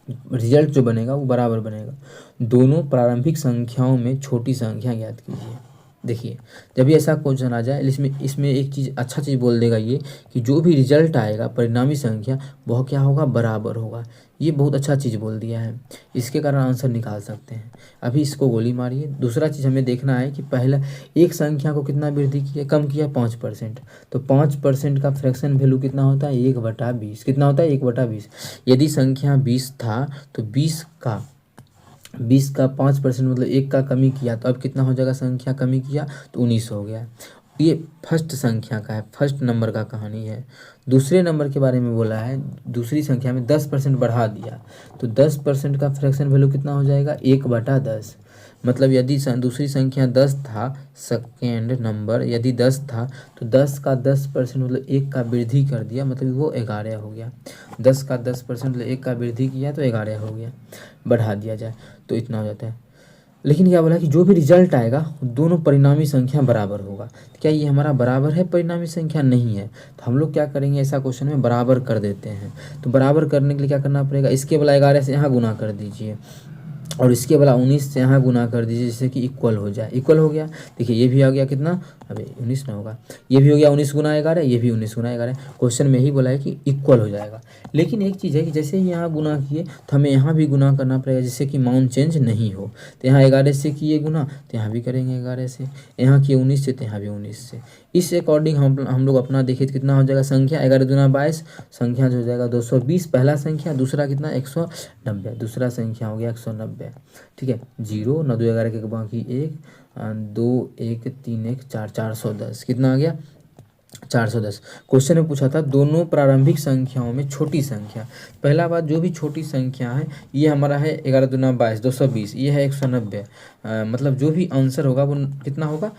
रिजल्ट जो बनेगा वो बराबर बनेगा। दोनों प्रारंभिक संख्याओं में छोटी संख्या ज्ञात कीजिए। देखिए, जब भी ऐसा क्वेश्चन आ जाए इसमें एक चीज़ अच्छा चीज़ बोल देगा ये कि जो भी रिजल्ट आएगा परिणामी संख्या वह क्या होगा, बराबर होगा। ये बहुत अच्छा चीज़ बोल दिया है, इसके कारण आंसर निकाल सकते हैं। अभी इसको गोली मारिए। दूसरा चीज़ हमें देखना है कि पहला एक संख्या को कितना वृद्धि किया, कम किया 5%, तो 5% का फ्रैक्शन वैल्यू कितना होता है 1/20, कितना होता है 1/20। यदि संख्या 20 था तो 20 का 5% मतलब 1 का कमी किया तो अब कितना हो जाएगा, संख्या कमी किया तो 19 हो गया। ये फर्स्ट संख्या का है, फर्स्ट नंबर का कहानी है। दूसरे नंबर के बारे में बोला है, दूसरी संख्या में 10% बढ़ा दिया तो 10% का फ्रैक्शन वैल्यू कितना हो जाएगा 1/10। मतलब यदि दूसरी संख्या 10 था, सेकेंड नंबर यदि 10 था तो 10 का 10% मतलब 1 का वृद्धि कर दिया, मतलब वो 11 हो गया। 10 का 10% मतलब 1 का वृद्धि किया तो 11 हो गया, बढ़ा दिया जाए तो इतना हो जाता है। लेकिन क्या बोला कि जो भी रिजल्ट आएगा दोनों परिणामी संख्या बराबर होगा। तो क्या ये हमारा बराबर है, परिणामी संख्या नहीं है, तो हम लोग क्या करेंगे, ऐसा क्वेश्चन में बराबर कर देते हैं। तो बराबर करने के लिए क्या करना पड़ेगा, इसके वाला 11 से यहाँ गुना कर दीजिए, और इसके वाला 19 से यहाँ गुना कर दीजिए जिससे कि इक्वल हो जाए। इक्वल हो गया, देखिए ये भी आ गया कितना, अबे 19 ना होगा, ये भी हो गया 19 गुना 11, ये भी 19 गुना 11। क्वेश्चन में ही बोला है कि इक्वल हो जाएगा। लेकिन एक चीज़ है कि जैसे ही यहाँ गुना किए तो हमें यहाँ भी गुना करना पड़ेगा जिससे कि मान चेंज नहीं हो। तो यहाँ 11 से किए गुना तो यहाँ भी करेंगे 11 से, यहाँ किए 19 से तो यहाँ भी 19 से। इस अकॉर्डिंग हम लोग अपना देखिए तो कितना हो जाएगा संख्या, 11 दूना 22, संख्या जो हो जाएगा 220 पहला संख्या, दूसरा कितना 190, दूसरा संख्या हो गया 190। ठीक है, 0 9 2 11 के बाकी 1 2 1 3 1 4 410 कितना आ गया 410। क्वेश्चन में पूछा था दोनों प्रारंभिक संख्याओं में छोटी संख्या। पहला बात, जो भी छोटी संख्या है ये हमारा है 11 दूना 22 220, ये है 190। मतलब जो भी आंसर होगा वो कितना होगा,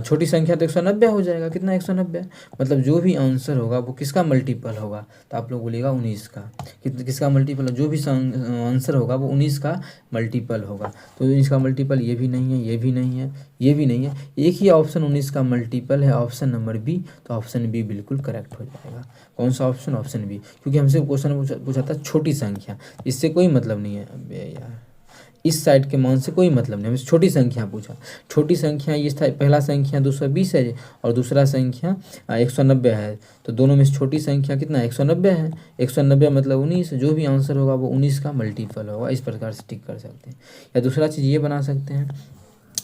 छोटी संख्या तो 190 हो जाएगा, कितना 190। मतलब जो भी आंसर होगा वो किसका मल्टीपल होगा, तो आप लोग बोलिएगा 19 का। किसका मल्टीपल, जो भी आंसर होगा वो 19 का मल्टीपल होगा। तो 19 का मल्टीपल ये भी नहीं है, ये भी नहीं है, ये भी नहीं है, एक ही ऑप्शन 19 का मल्टीपल है, ऑप्शन नंबर बी। तो ऑप्शन बी बिल्कुल करेक्ट हो जाएगा। कौन सा ऑप्शन, ऑप्शन बी, क्योंकि हमसे क्वेश्चन पूछा था छोटी संख्या, इससे कोई मतलब नहीं है। अबे यार, इस साइड के मान से कोई मतलब नहीं, हमसे छोटी संख्या पूछा। छोटी संख्या ये था, पहला संख्या 220 है और दूसरा संख्या 190 है। तो दोनों में से छोटी संख्या कितना 190 है, 190 मतलब 19। जो भी आंसर होगा वो 19 का मल्टीपल होगा। इस प्रकार से टिक कर सकते हैं। या दूसरा चीज़ ये बना सकते हैं,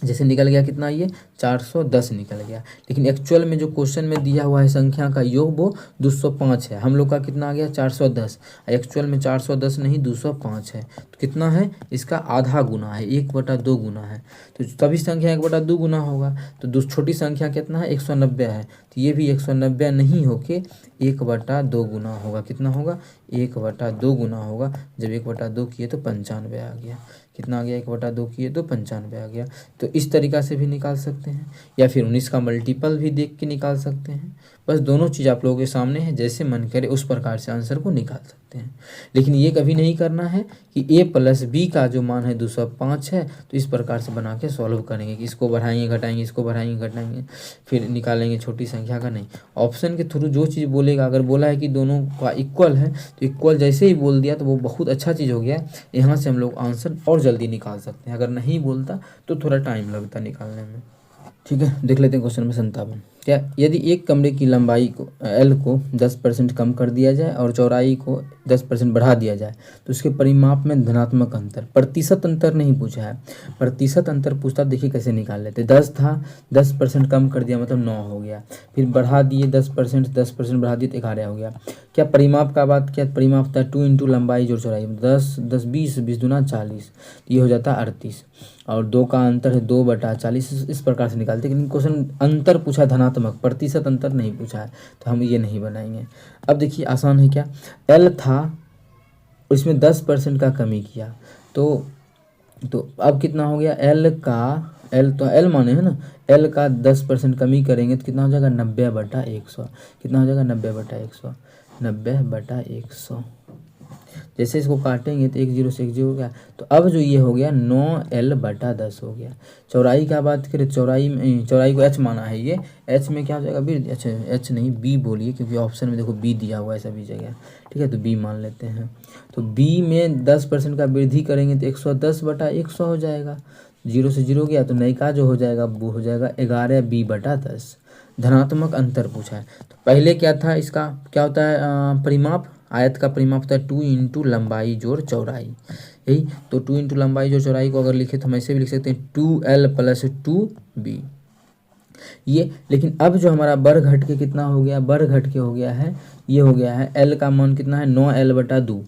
जैसे निकल गया कितना, ये 410 निकल गया, लेकिन एक्चुअल में जो क्वेश्चन में दिया हुआ है संख्या का योग वो 205 है। हम लोग का कितना आ गया 410, एक्चुअल में 410 नहीं 205 है। तो कितना है, इसका आधा गुना है, 1/2 गुना है। तो सभी संख्या 1/2 गुना होगा। तो छोटी संख्या कितना है 190 है, तो ये भी 190 नहीं होके 1/2 गुना होगा। कितना होगा 1/2 गुना होगा। जब 1/2 किए तो 95 आ गया। कितना आ गया 1/2 किए तो 95 आ गया। तो इस तरीक़ा से भी निकाल सकते हैं, या फिर 19 का मल्टीपल भी देख के निकाल सकते हैं। बस दोनों चीज़ आप लोगों के सामने है, जैसे मन करे उस प्रकार से आंसर को निकाल सकते हैं। लेकिन ये कभी नहीं करना है कि a प्लस b का जो मान है 205 है, तो इस प्रकार से बना के सॉल्व करेंगे कि इसको बढ़ाएंगे घटाएंगे, इसको बढ़ाएंगे घटाएंगे, फिर निकालेंगे छोटी संख्या का। नहीं, ऑप्शन के थ्रू जो चीज़ बोलेगा, अगर बोला है कि दोनों का इक्वल है तो इक्वल जैसे ही बोल दिया तो वो बहुत अच्छा चीज़ हो गया। यहाँ से हम लोग आंसर और जल्दी निकाल सकते हैं। अगर नहीं बोलता तो थोड़ा टाइम लगता निकालने में। ठीक है, देख लेते हैं क्वेश्चन में 57। क्या, यदि एक कमरे की लंबाई को एल को 10% कम कर दिया जाए और चौड़ाई को 10% बढ़ा दिया जाए तो उसके परिमाप में धनात्मक अंतर, प्रतिशत अंतर नहीं पूछा है, प्रतिशत अंतर पूछता। देखिए कैसे निकाल लेते। 10 था, 10% कम कर दिया मतलब 9 हो गया, फिर बढ़ा दिए 10%, 10% बढ़ा दिए तो 11 हो गया। क्या परिमाप का बात किया, परिमाप था 2 इंटू लंबाई जोड़ चौड़ाई, 10 10 20 20 दूना 40, ये हो जाता 38। और 2 का अंतर है 2/40। इस प्रकार से निकालते। लेकिन क्वेश्चन अंतर पूछा धनात्मक, प्रतिशत अंतर नहीं पूछा है, तो हम ये नहीं बनाएंगे। अब देखिए आसान है क्या, एल था उसमें 10% का कमी किया तो अब कितना हो गया एल का, एल तो एल माने है ना, एल का 10% कमी करेंगे तो कितना हो जाएगा 90/100। कितना हो जाएगा 90/100, 90/100। जैसे इसको काटेंगे तो 1 0 से 1 0 हो गया। तो अब जो ये हो गया 9L/10 हो गया। चौड़ाई का बात करें, चौड़ाई को h माना है, ये h में क्या हो जाएगा बी, अच्छा h नहीं b बोलिए, क्योंकि ऑप्शन में देखो b दिया हुआ है सभी जगह। ठीक है, तो b मान लेते हैं। तो b में 10% का वृद्धि करेंगे तो 110/100 हो जाएगा। 0 से 0 गया तो नई का जो हो जाएगा वो हो जाएगा 11b/10। धनात्मक अंतर पूछा है। तो पहले क्या था, इसका क्या होता है परिमाप, आयत का परिमाप होता है 2 इंटू लंबाई जोड़ चौड़ाई, यही। तो 2 इंटू लंबाई जोड़ चौड़ाई को अगर लिखे तो हम ऐसे भी लिख सकते हैं 2L + 2B ये। लेकिन अब जो हमारा बर घट के कितना हो गया, बर घट के हो गया है, ये हो गया है L का मान कितना है 9L/2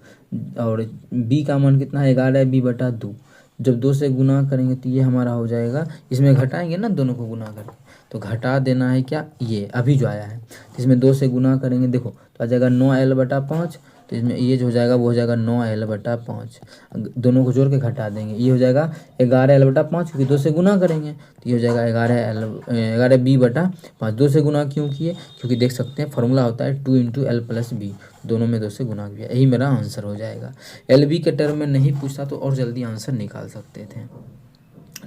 और B का मान कितना है 11B/2। जब 2 से गुना करेंगे तो ये हमारा हो जाएगा, इसमें घटाएंगे ना दोनों को गुना करके, तो घटा देना है क्या, ये अभी जो आया है। तो इसमें 2 से गुना करेंगे, देखो तो आ जाएगा 9L/5। तो इसमें ये जो हो जाएगा वो हो जाएगा 9L/5। दोनों को जोड़ के घटा देंगे, ये हो जाएगा 11L/5, क्योंकि 2 से गुना करेंगे तो ये हो जाएगा 11B/5। 2 से गुना क्यों किए, क्योंकि देख सकते हैं फार्मूला होता है 2 इंटू L + B, दोनों में 2 से गुना किया, यही मेरा आंसर हो जाएगा। LB के टर्म में नहीं पूछता तो और जल्दी आंसर निकाल सकते थे।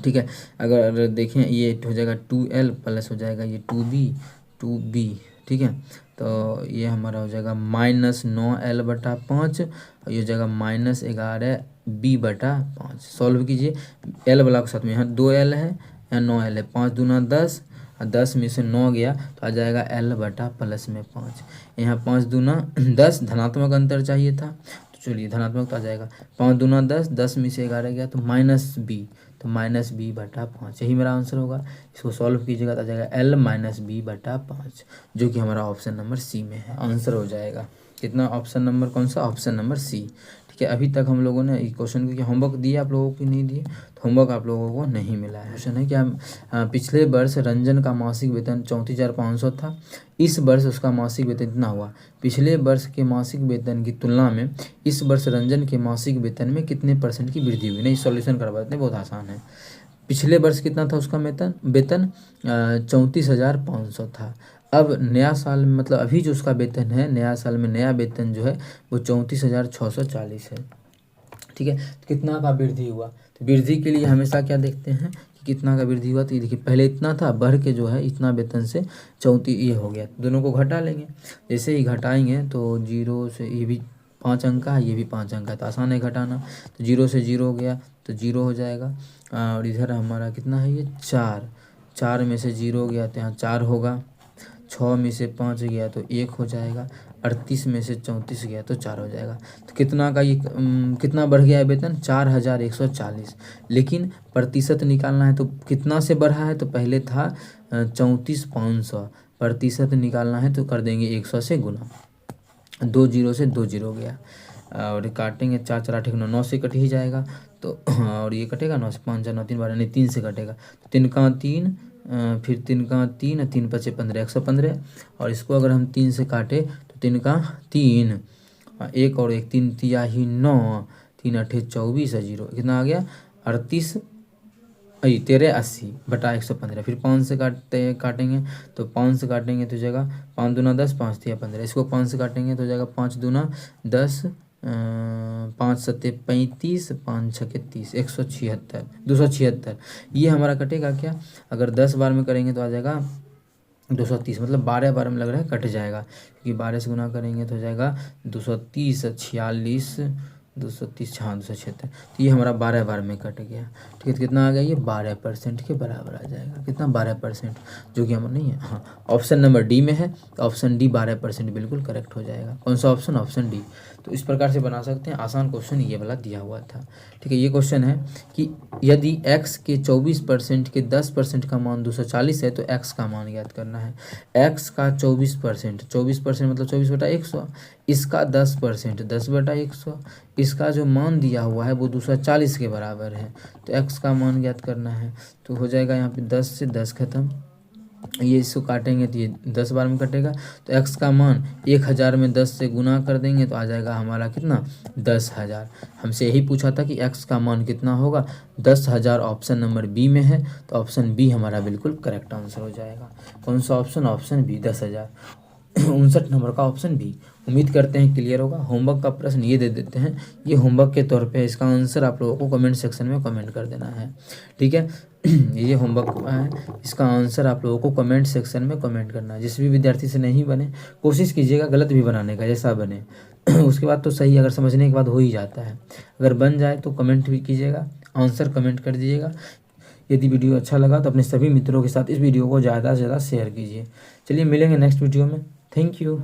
ठीक है, अगर देखें ये हो जाएगा 2L प्लस हो जाएगा ये 2B। ठीक है। तो ये हमारा हो जाएगा -9L/5 और ये हो जाएगा -11B/5। सॉल्व कीजिए L वाला के साथ में, यहाँ 2L है, यहाँ 9L है, 5 दूना 10 और 10 में से 9 गया तो आ जाएगा L/+5। यहाँ 5 दूना 10, धनात्मक अंतर चाहिए था, तो चलिए धनात्मक तो आ जाएगा 5 दूना 10, 10 में से 11 गया तो -B, तो -B/5 यही मेरा आंसर होगा। इसको सॉल्व कीजिएगा तो आ जाएगा L-B/5, जो कि हमारा ऑप्शन नंबर सी में है, आंसर हो जाएगा। कितना ऑप्शन नंबर कौन सा? Option number C. ठीक है, अभी तक हम लोगों ने इस क्वेश्चन के होमवर्क दिए आप लोगों को नहीं दिए, तो होमवर्क आप लोगों को नहीं मिला है। क्वेश्चन है क्या, पिछले वर्ष रंजन का मासिक वेतन 34,500 था, इस वर्ष उसका मासिक वेतन इतना हुआ। पिछले वर्ष के मासिक वेतन की तुलना में इस वर्ष रंजन के मासिक वेतन में कितने % की वृद्धि हुई? नहीं, सॉल्यूशन करवा देते हैं, बहुत आसान है। पिछले वर्ष कितना था उसका वेतन 34,500 था। अब नया साल में, मतलब अभी जो उसका वेतन है, नया साल में नया वेतन जो है वो 34,640 है। ठीक है, तो कितना का वृद्धि हुआ? तो वृद्धि के लिए हमेशा क्या देखते हैं कि कितना का वृद्धि हुआ। तो ये देखिए पहले इतना था, बढ़ के जो है इतना वेतन से 34 ये हो गया। दोनों को घटा लेंगे, जैसे ही घटाएंगे तो 0 से, ये भी 5 अंक का है, ये भी 5 अंक का है, तो आसान है घटाना। तो 0 से 0 हो गया तो 0 हो जाएगा। और इधर हमारा कितना है, ये 4 में से 0 गया तो यहाँ 4 होगा। 6 में से 5 गया तो 1 हो जाएगा। 38 में से 34 गया तो 4 हो जाएगा। तो कितना का ये कितना बढ़ गया है वेतन? 4,140। लेकिन प्रतिशत निकालना है तो कितना से बढ़ा है? तो पहले था 34,500, प्रतिशत निकालना है तो कर देंगे 100 से गुना, 2 0 से 2 0 गया। और काटेंगे 4 4 8 9, 9 से कट ही जाएगा। तो और ये कटेगा 9 से, 5 4 9 3 12, नहीं 3 से कटेगा, तो 3 का 3, फिर 3 का 3, 3 5 15, 115। और इसको अगर हम 3 से काटे तो 3 का 3, 1 और 1, 3 तिया ही 9, 3 8 24 है, 0 कितना आ गया? 38 13 80 बटा 115। फिर 5 से काटेंगे तो 5 से काटेंगे तो जाएगा 5 दूना 10, 5 तिया 15। इसको 5 से काटेंगे तो जाएगा 5 दूना 10, 5 सत्ते 35, 5 छके 30, 176, 276। ये हमारा कटेगा क्या? अगर 10 बार में करेंगे तो आ जाएगा 230, मतलब 12 बार में लग रहा है कट जाएगा, क्योंकि 12 से गुना करेंगे तो हो जाएगा 230, 46, 230, हाँ 276। तो ये हमारा 12 बार में कट गया। ठीक है, तो कितना आ गया? ये 12% के बराबर आ जाएगा। कितना? 12%, जो कि हमारा नहीं है। हाँ, ऑप्शन नंबर डी में है, तो ऑप्शन डी 12% बिल्कुल करेक्ट हो जाएगा। कौन सा ऑप्शन? Option D. तो इस प्रकार से बना सकते हैं, आसान क्वेश्चन ये वाला दिया हुआ था। ठीक है, ये क्वेश्चन है कि यदि x के 24% के 10% का मान 240 है तो x का मान ज्ञात करना है। x का 24%, 24% मतलब 24/100, इसका 10%, 10/100, इसका जो मान दिया हुआ है वो 240 के बराबर है, तो x का मान ज्ञात करना है। तो हो जाएगा यहाँ पे 10 से 10 खत्म, ये इसको काटेंगे तो ये 10 बार में कटेगा। तो x का मान 1000 में 10 से गुना कर देंगे तो आ जाएगा हमारा कितना? 10,000। हमसे यही पूछा था कि x का मान कितना होगा? 10,000 ऑप्शन नंबर बी में है, तो ऑप्शन बी हमारा बिल्कुल करेक्ट आंसर हो जाएगा। कौन सा ऑप्शन? Option B, 10,000। 59 नंबर का ऑप्शन बी। उम्मीद करते हैं क्लियर होगा। होमवर्क का प्रश्न ये दे देते हैं, ये होमवर्क के तौर पे, इसका आंसर आप लोगों को कमेंट सेक्शन में कमेंट कर देना है। ठीक है, ये होमवर्क है, इसका आंसर आप लोगों को कमेंट सेक्शन में कमेंट करना है। जिस भी विद्यार्थी से नहीं बने, कोशिश कीजिएगा गलत भी बनाने का, जैसा बने उसके बाद तो सही, अगर समझने के बाद हो ही जाता है। अगर बन जाए तो कमेंट भी कीजिएगा, आंसर कमेंट कर दीजिएगा। यदि वीडियो अच्छा लगा तो अपने सभी मित्रों के साथ इस वीडियो को ज़्यादा से ज़्यादा शेयर कीजिए। चलिए मिलेंगे नेक्स्ट वीडियो में। Thank you.